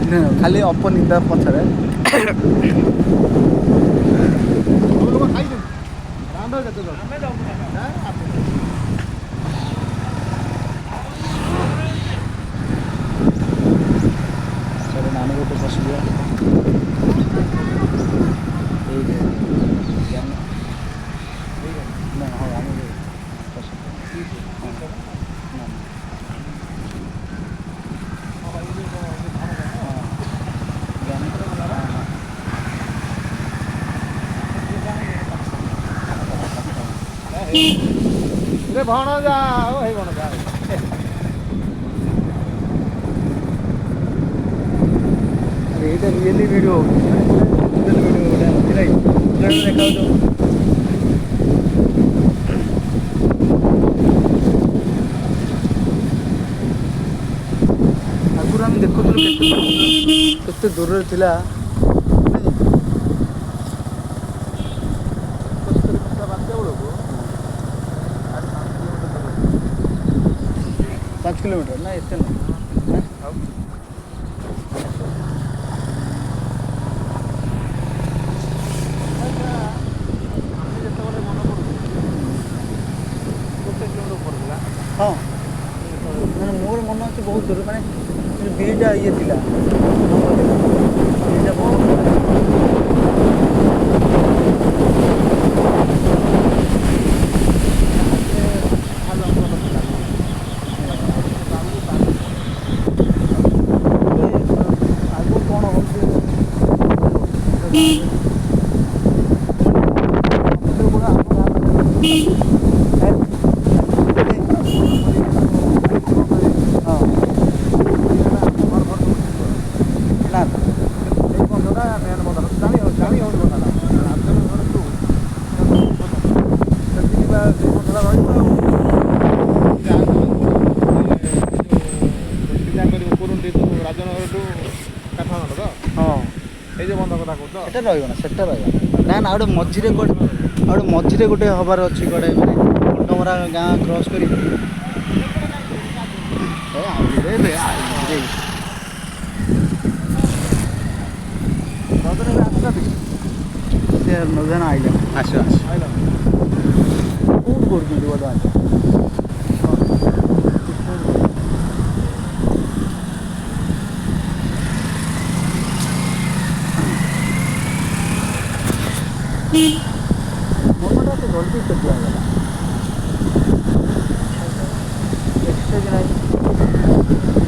ଖାଲି ଅପନିନ୍ଦା ପଛରେ ନାନୀ ଗୋଟେ ବସିଯିବା ହଁ ଆମେ रे भण जा हो हे भण जा अरे एटा रियली वीडियो रियल वीडियो गोटे नथिला देखा आगुर आम देखुलु केते दूर थिला 5 किलोमीटर ना एते ना हाँ मैंने मोर मन अच्छे बहुत दूर मैंने बीटा ये थिला बीटा बहुत ना ना गोटे मझे गोटे मझे गोटे हबार अच्छी गोटे घंटमरा गाँ क्रॉस कर नौजन आइला आस कौन कर बर्तमान मोटा तो जल्दी कर दिया गया एक्सरसाइज नहीं